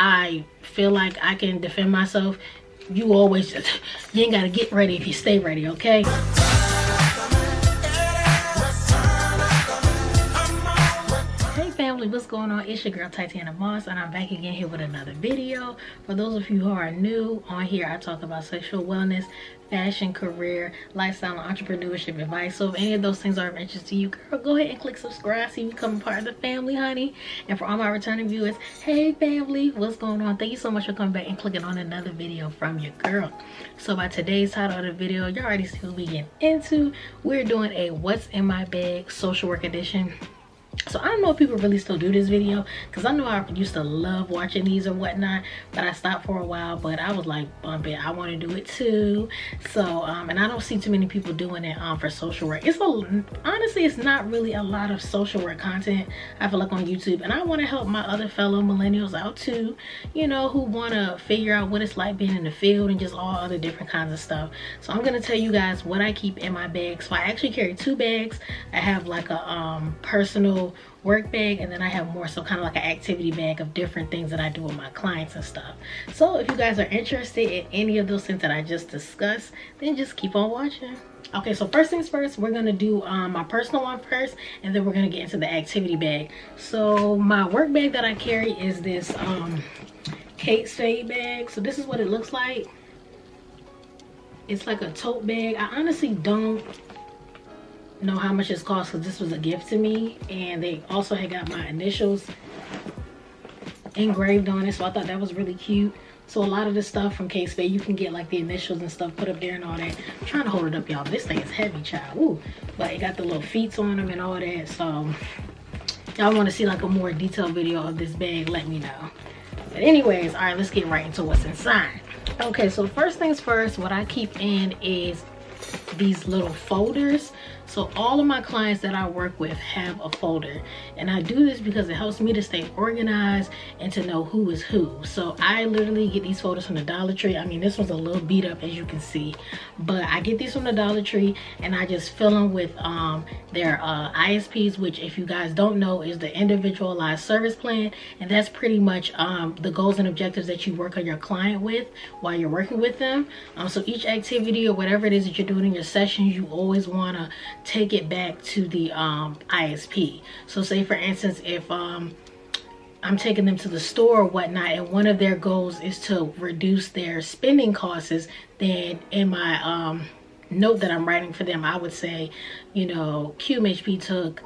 I feel like I can defend myself, you always just, you ain't gotta get ready if you stay ready, okay? Hey family, what's going on? It's your girl Titana Moss, and I'm back again here with another video. For those of you who are new on here, I talk about sexual wellness, fashion, career, lifestyle, and entrepreneurship advice. So if any of those things are of interest to you, girl, go ahead and click subscribe so you become a part of the family, honey. And for all my returning viewers, hey family, what's going on? Thank you so much for coming back and clicking on another video from your girl. So by today's title of the video, you already see what we get into. We're doing a what's in my bag social work edition. So I don't know if people really still do this video, because I know I used to love watching these or whatnot, but I stopped for a while. But I was like, bump it, I want to do it too. So and I don't see too many people doing it for social work. Honestly, it's not really a lot of social work content, I feel like, on YouTube. And I want to help my other fellow millennials out too, you know, who want to figure out what it's like being in the field and just all other different kinds of stuff. So I'm going to tell you guys what I keep in my bag. So I actually carry two bags. I have like a personal work bag, and then I have more so kind of like an activity bag of different things that I do with my clients and stuff. So if you guys are interested in any of those things that I just discussed, then just keep on watching. Okay, so first things first, we're gonna do my personal one first, and then we're gonna get into the activity bag. So my work bag that I carry is this Kate Spade bag. So this is what it looks like. It's like a tote bag. I honestly don't know how much it's cost, because this was a gift to me, and they also had got my initials engraved on it, so I thought that was really cute. So a lot of the stuff from Kate Spade, you can get like the initials and stuff put up there and all that. I'm trying to hold it up, y'all. This thing is heavy, child. Ooh, but it got the little feet on them and all that. So y'all want to see like a more detailed video of this bag, let me know. But anyways, all right, let's get right into what's inside. Okay, so first things first, what I keep in is these little folders. So all of my clients that I work with have a folder, and I do this because it helps me to stay organized and to know who is who. So I literally get these folders from the Dollar Tree. I mean, this one's a little beat up, as you can see, but I get these from the Dollar Tree, and I just fill them with their ISPs, which, if you guys don't know, is the individualized service plan, and that's pretty much the goals and objectives that you work on your client with while you're working with them. So each activity or whatever it is that you're doing in your sessions, you always want to take it back to the ISP. So say for instance, if I'm taking them to the store or whatnot, and one of their goals is to reduce their spending costs, then in my note that I'm writing for them, I would say, you know, QMHP took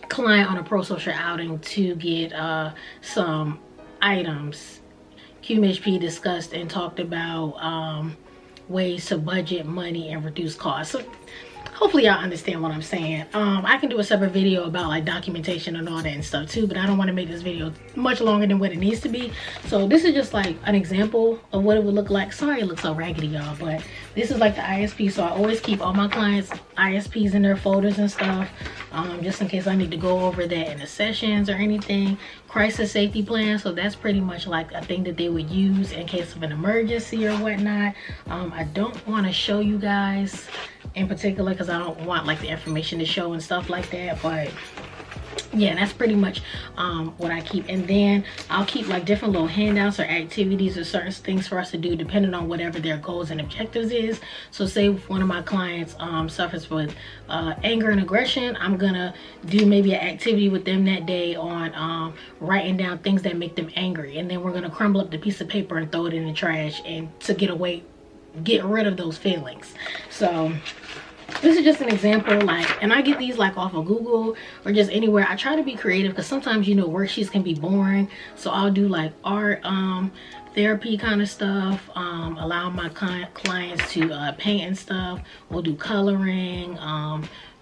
client on a pro-social outing to get some items. QMHP discussed and talked about ways to budget money and reduce costs. So hopefully y'all understand what I'm saying. I can do a separate video about like documentation and all that and stuff too, but I don't want to make this video much longer than what it needs to be. So this is just like an example of what it would look like. Sorry it looks so raggedy, y'all, but this is like the ISP. So I always keep all my clients' ISPs in their folders and stuff, just in case I need to go over that in the sessions or anything. Crisis safety plan, so that's pretty much like a thing that they would use in case of an emergency or whatnot. I don't want to show you guys in particular because I don't want like the information to show and stuff like that, but yeah, that's pretty much what I keep. And then I'll keep like different little handouts or activities or certain things for us to do depending on whatever their goals and objectives is. So say if one of my clients suffers with anger and aggression, I'm gonna do maybe an activity with them that day on writing down things that make them angry, and then we're gonna crumble up the piece of paper and throw it in the trash, and to get rid of those feelings. So this is just an example, like, and I get these like off of Google or just anywhere. I try to be creative because sometimes, you know, worksheets can be boring, so I'll do like art, therapy kind of stuff, allow my clients to paint and stuff. We'll do coloring,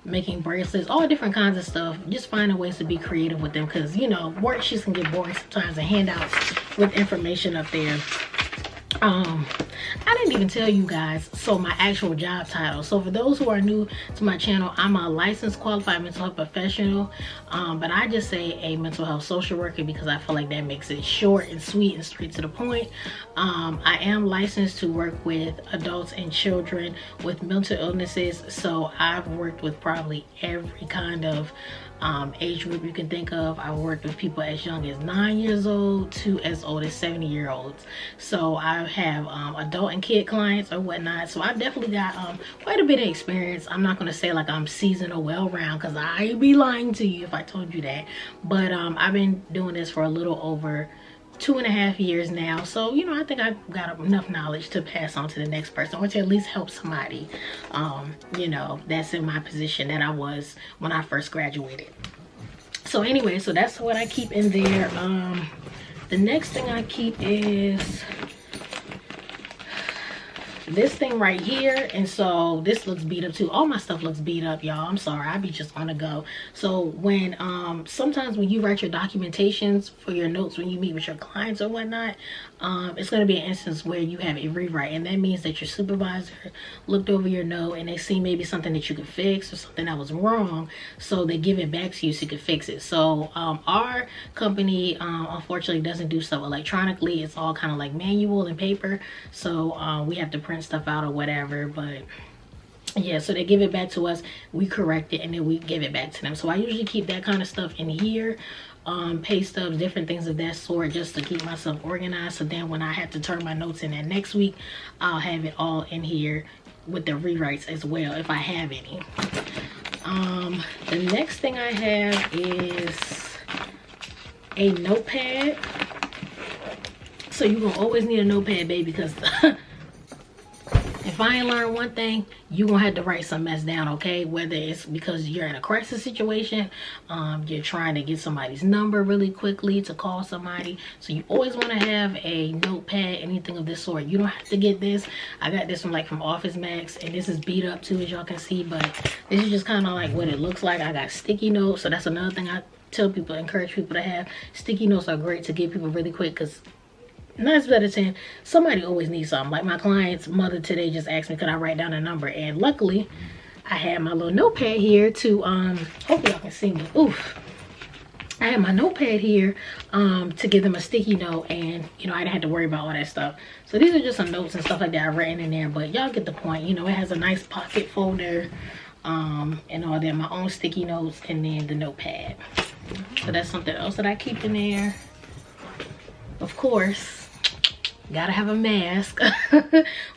making bracelets, all different kinds of stuff, just finding ways to be creative with them, because, you know, worksheets can get boring sometimes, and handouts with information up there. I didn't even tell you guys, so my actual job title. So for those who are new to my channel, I'm a licensed qualified mental health professional, but I just say a mental health social worker because I feel like that makes it short and sweet and straight to the point. I am licensed to work with adults and children with mental illnesses, so I've worked with probably every kind of age group you can think of. I worked with people as young as 9 years old to as old as 70-year-olds. So I have adult and kid clients or whatnot. So I've definitely got quite a bit of experience. I'm not going to say like I'm seasoned or well-rounded, because I'd be lying to you if I told you that. But I've been doing this for a little over 2.5 years now. So, you know, I think I've got enough knowledge to pass on to the next person, or to at least help somebody, you know, that's in my position that I was when I first graduated. So anyway, so that's what I keep in there. The next thing I keep is this thing right here. And so this looks beat up too. All my stuff looks beat up, y'all. I'm sorry, I be just on the go. So when sometimes when you write your documentations for your notes when you meet with your clients or whatnot, it's going to be an instance where you have a rewrite, and that means that your supervisor looked over your note and they see maybe something that you could fix or something that was wrong, so they give it back to you so you can fix it. So our company unfortunately doesn't do stuff electronically. It's all kind of like manual and paper, so we have to print stuff out or whatever. But yeah, so they give it back to us, we correct it, and then we give it back to them. So I usually keep that kind of stuff in here, pay stubs, different things of that sort, just to keep myself organized. So then when I have to turn my notes in that next week, I'll have it all in here with the rewrites as well, if I have any. The next thing I have is a notepad. So you're gonna always need a notepad, baby, because if I ain't learned one thing, you're gonna have to write some mess down, okay? Whether it's because you're in a crisis situation, you're trying to get somebody's number really quickly to call somebody. So you always want to have a notepad, anything of this sort. You don't have to get this. I got this from Office Max, and this is beat up too, as y'all can see, but this is just kind of like what it looks like. I got sticky notes, so that's another thing I tell people, encourage people to have. Sticky notes are great to give people really quick, because 9 times out of 10, somebody always needs something. Like my client's mother today just asked me, could I write down a number? And luckily, I had my little notepad here to, hopefully y'all can see me. Oof. I had my notepad here to give them a sticky note, and, you know, I didn't have to worry about all that stuff. So these are just some notes and stuff like that I've written in there, but y'all get the point. You know, it has a nice pocket folder and all that, my own sticky notes, and then the notepad. So that's something else that I keep in there. Of course, gotta have a mask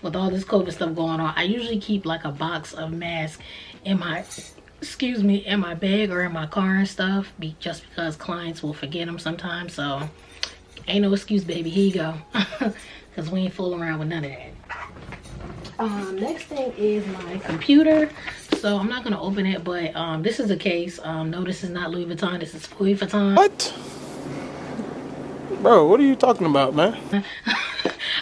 with all this COVID stuff going on. I usually keep like a box of masks in my, in my bag or in my car and stuff, just because clients will forget them sometimes. So ain't no excuse, baby. Here you go. Because we ain't fooling around with none of that. Next thing is my computer. So I'm not gonna open it, but this is a case. No, this is not Louis Vuitton. This is Louis Vuitton. What? Bro, what are you talking about, man?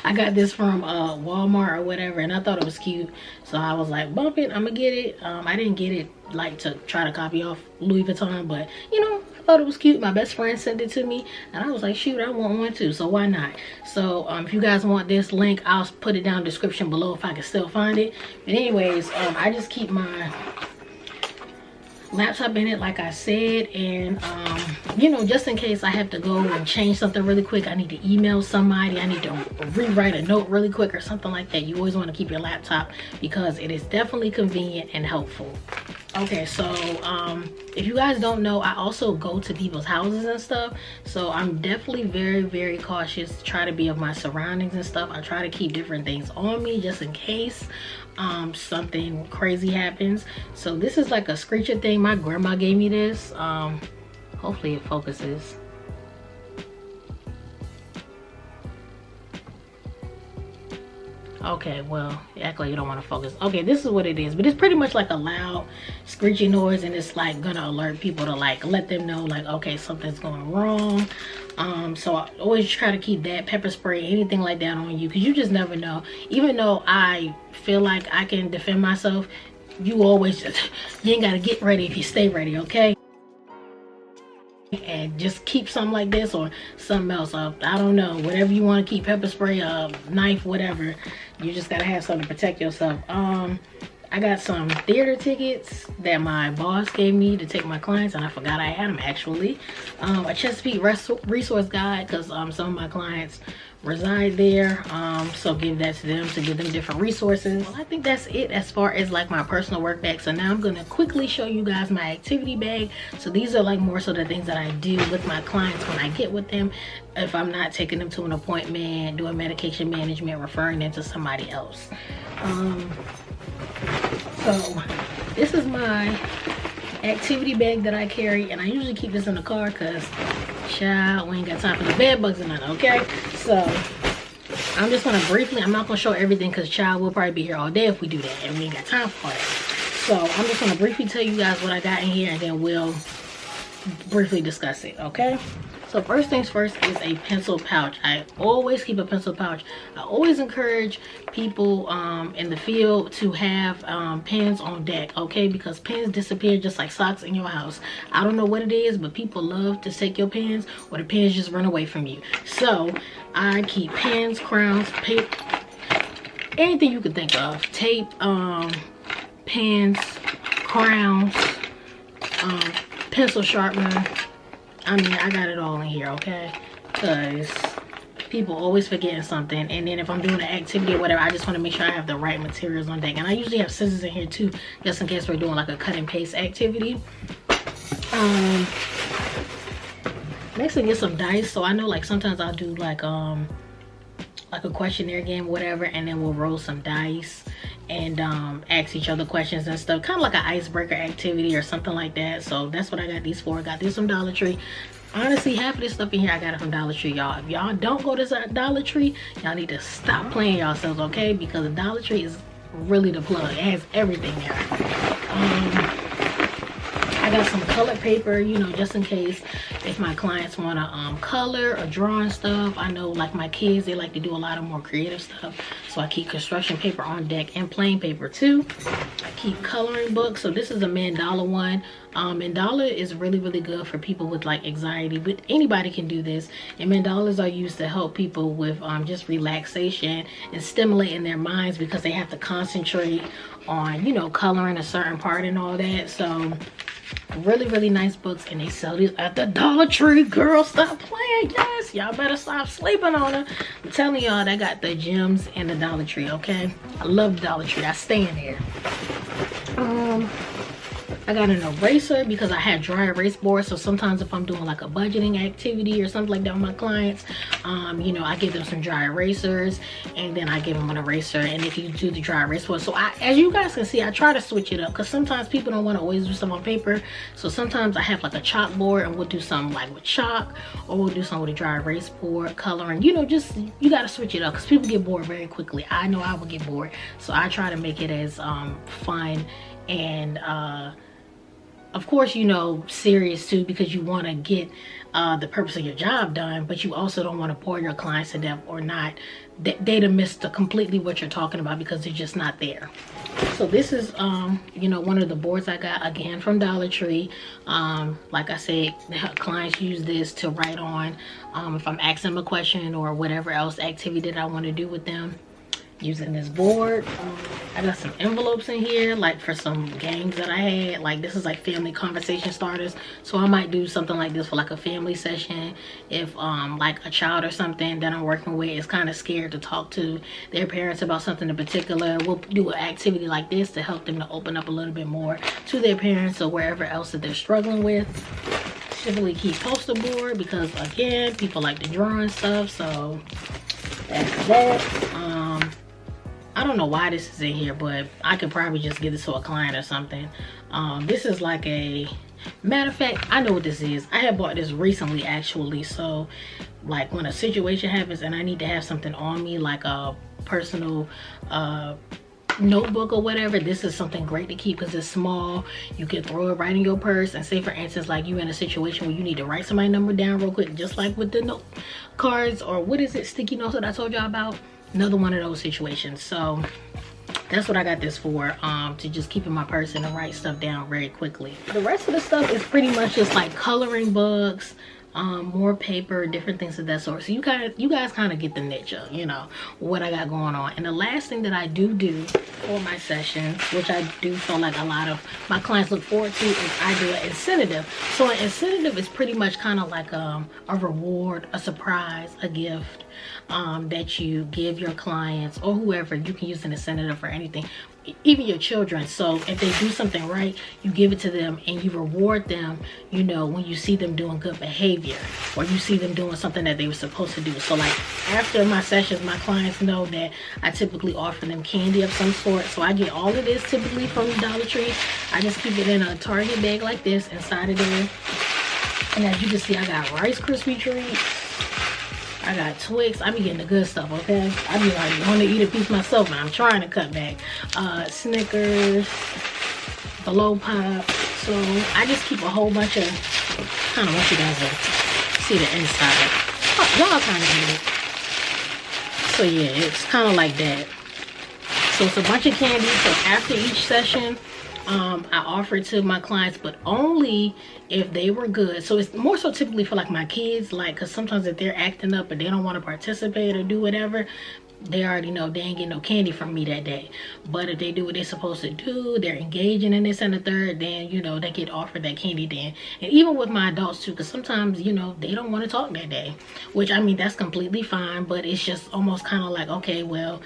I got this from Walmart or whatever, and I thought it was cute, so I was like, bump it, I'm gonna get it. I didn't get it like to try to copy off Louis Vuitton, but you know, I thought it was cute. My best friend sent it to me, and I was like, shoot, I want one too, so why not? So if you guys want this link, I'll put it down in the description below if I can still find it. But anyways, I just keep my laptop in it, like I said, and you know, just in case I have to go and change something really quick, I need to email somebody, I need to rewrite a note really quick or something like that, you always want to keep your laptop, because it is definitely convenient and helpful. Okay, so if you guys don't know, I also go to people's houses and stuff, so I'm definitely very, very cautious, try to be of my surroundings and stuff. I try to keep different things on me just in case something crazy happens. So this is like a screecher thing. My grandma gave me this. Hopefully it focuses. Okay, well, act like you don't want to focus. Okay, this is what it is, but it's pretty much like a loud screechy noise, and it's like gonna alert people to like let them know like, okay, something's going wrong. So I always try to keep that, pepper spray, anything like that on you, because you just never know. Even though I feel like I can defend myself, you always just, you ain't gotta get ready if you stay ready, okay? And just keep something like this or something else up. I don't know, whatever you want to keep, pepper spray, knife, whatever. You just gotta have something to protect yourself. I got some theater tickets that my boss gave me to take my clients, and I forgot I had them actually. A Chesapeake resource guide, because some of my clients reside there, so give that to them to give them different resources. Well, I think that's it as far as like my personal work bag. So now I'm going to quickly show you guys my activity bag. So these are like more so the things that I do with my clients when I get with them, if I'm not taking them to an appointment, doing medication management, referring them to somebody else. So this is my activity bag that I carry, and I usually keep this in the car because child, we ain't got time for the bed bugs or nothing. Okay, so I'm just gonna briefly, I'm not gonna show everything because child, will probably be here all day if we do that, and we ain't got time for that. So I'm just gonna briefly tell you guys what I got in here, and then we'll briefly discuss it. Okay, so first things first is a pencil pouch. I always keep a pencil pouch. I always encourage people in the field to have pens on deck, okay, because pens disappear just like socks in your house. I don't know what it is, but people love to take your pens, or the pens just run away from you. So I keep pens, crowns, paper, anything you could think of, tape, pens, crowns, pencil sharpener. I mean, I got it all in here, okay? Because people always forgetting something, and then if I'm doing an activity or whatever, I just want to make sure I have the right materials on deck. And I usually have scissors in here too, just in case we're doing like a cut and paste activity. Next thing is some dice. So I know like sometimes I'll do like a questionnaire game, whatever, and then we'll roll some dice and ask each other questions and stuff, kind of like an icebreaker activity or something like that. So that's what I got these for. I got these from Dollar Tree. Honestly, half of this stuff in here I got it from Dollar Tree, y'all. If y'all don't go to Dollar Tree, y'all need to stop playing yourselves, okay? Because the Dollar Tree is really the plug. It has everything there. I got some colored paper, you know, just in case if my clients want to color or draw and stuff. I know like my kids, they like to do a lot of more creative stuff, so I keep construction paper on deck and plain paper too. I keep coloring books. So this is a mandala one. Mandala is really good for people with like anxiety, but anybody can do this. And mandalas are used to help people with just relaxation and stimulating their minds, because they have to concentrate on, you know, coloring a certain part and all that. So really nice books, and they sell these at the Dollar Tree. Girl, stop playing. Yes, y'all better stop sleeping on them. I'm telling y'all, they got the gems in the Dollar Tree, okay? I love the Dollar Tree. I stay in there. I got an eraser because I had dry erase boards. So sometimes if I'm doing like a budgeting activity or something like that with my clients, you know, I give them some dry erasers, and then I give them an eraser, and they can do the dry erase board. So as you guys can see, I try to switch it up, because sometimes people don't want to always do stuff on paper. So sometimes I have like a chalkboard, and we'll do something like with chalk, or we'll do something with a dry erase board, coloring. You know, just, you got to switch it up, because people get bored very quickly. I know I will get bored. So I try to make it as fun and of course, you know, serious too, because you want to get the purpose of your job done, but you also don't want to bore your clients to death, or not they to miss completely what you're talking about because they're just not there. So this is you know, one of the boards I got, again, from Dollar Tree. Like I said, clients use this to write on if I'm asking them a question or whatever else activity that I want to do with them. Using this board, I got some envelopes in here, like for some games that I had. Like this is like family conversation starters, so I might do something like this for like a family session. If like a child or something that I'm working with is kind of scared to talk to their parents about something in particular, we'll do an activity like this to help them to open up a little bit more to their parents or wherever else that they're struggling with. Typically keep poster board, because again, people like to draw and stuff. So that's that. I don't know why this is in here, but I could probably just give this to a client or something. This is like a, matter of fact, I know what this is. I had bought this recently actually. So like when a situation happens and I need to have something on me, like a personal notebook or whatever, this is something great to keep because it's small. You can throw it right in your purse, and say for instance like you in a situation where you need to write somebody's number down real quick, just like with the note cards, or what is it, sticky notes that I told y'all about. Another one of those situations. So that's what I got this for, to just keep in my purse and to write stuff down very quickly. The rest of the stuff is pretty much just like coloring books, more paper, different things of that sort. So you guys kind of get the niche of, you know, what I got going on. And the last thing that I do for my sessions, which I do feel like a lot of my clients look forward to, is I do an incentive. So an incentive is pretty much kind of like a reward, a surprise, a gift that you give your clients or whoever. You can use an incentive for anything, even your children. So if they do something right, you give it to them and you reward them, you know, when you see them doing good behavior or you see them doing something that they were supposed to do. So like after my sessions, my clients know that I typically offer them candy of some sort. So I get all of this typically from the Dollar Tree. I just keep it in a Target bag like this inside of there. And as you can see, I got Rice Krispie treats, I got Twix. I be getting the good stuff, okay? I be like, want to eat a piece myself, but I'm trying to cut back. Snickers, Blow Pop. So I just keep a whole bunch of, kind of want you guys to see the inside. Oh, y'all kind of get it. So yeah, it's kind of like that. So it's a bunch of candy. So after each session, I offer it to my clients, but only if they were good. So it's more so typically for like my kids, like, because sometimes if they're acting up or they don't want to participate or do whatever, they already know they ain't getting no candy from me that day. But if they do what they're supposed to do, they're engaging in this and the third, then, you know, they get offered that candy then. And even with my adults too, because sometimes, you know, they don't want to talk that day, which, I mean, that's completely fine, but it's just almost kind of like, okay, well,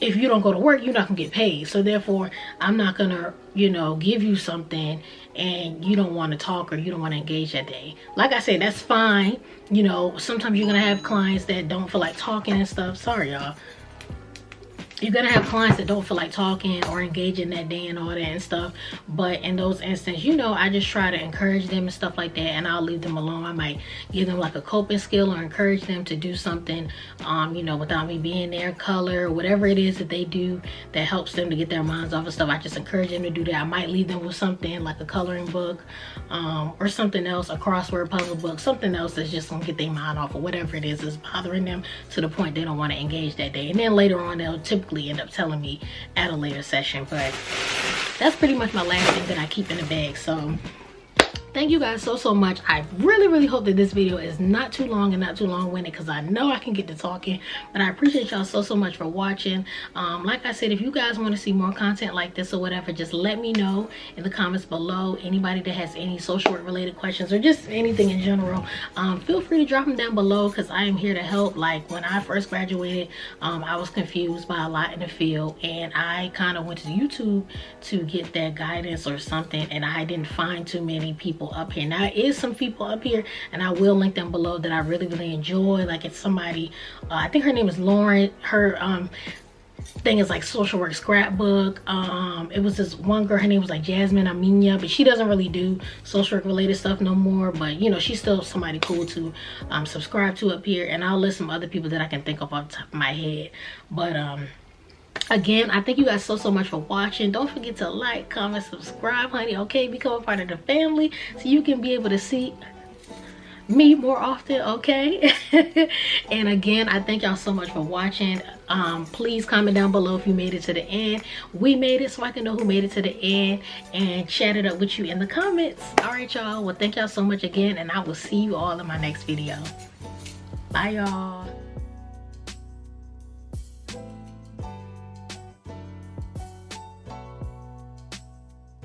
if you don't go to work, you're not gonna get paid. So therefore, I'm not gonna, you know, give you something and you don't want to talk or you don't want to engage that day. Like I said, that's fine. You know, sometimes you're gonna have clients that don't feel like talking and stuff. Sorry, y'all. You're gonna have clients that don't feel like talking or engaging that day and all that and stuff. But in those instances, you know, I just try to encourage them and stuff like that, and I'll leave them alone. I might give them like a coping skill or encourage them to do something, you know, without me being there, color, whatever it is that they do that helps them to get their minds off of stuff. I just encourage them to do that. I might leave them with something like a coloring book, or something else, a crossword puzzle book, something else that's just gonna get their mind off of whatever it is that's bothering them to the point they don't want to engage that day. And then later on, they'll typically end up telling me at a later session. But that's pretty much my last thing that I keep in the bag. So thank you guys so much. I really hope that this video is not too long and not too long-winded, because I know I can get to talking. But I appreciate y'all so much for watching. Like I said, if you guys want to see more content like this or whatever, just let me know in the comments below. Anybody that has any social work related questions or just anything in general, feel free to drop them down below, because I am here to help. Like when I first graduated, I was confused by a lot in the field, and I kind of went to YouTube to get that guidance or something, and I didn't find too many people up here. Now, there is some people up here, and I will link them below, that I really enjoy. Like it's somebody, I think her name is Lauren. Her thing is like social work scrapbook. It was this one girl, her name was like Jasmine Aminia, but she doesn't really do social work related stuff no more. But you know, she's still somebody cool to subscribe to up here, and I'll list some other people that I can think of off the top of my head. But again, I thank you guys so much for watching. Don't forget to like, comment, subscribe, honey. Okay, become a part of the family so you can be able to see me more often, okay? And again, I thank y'all so much for watching. Please comment down below if you made it to the end. We made it, so I can know who made it to the end and chat it up with you in the comments. All right, y'all. Well, thank y'all so much again, and I will see you all in my next video. Bye, y'all.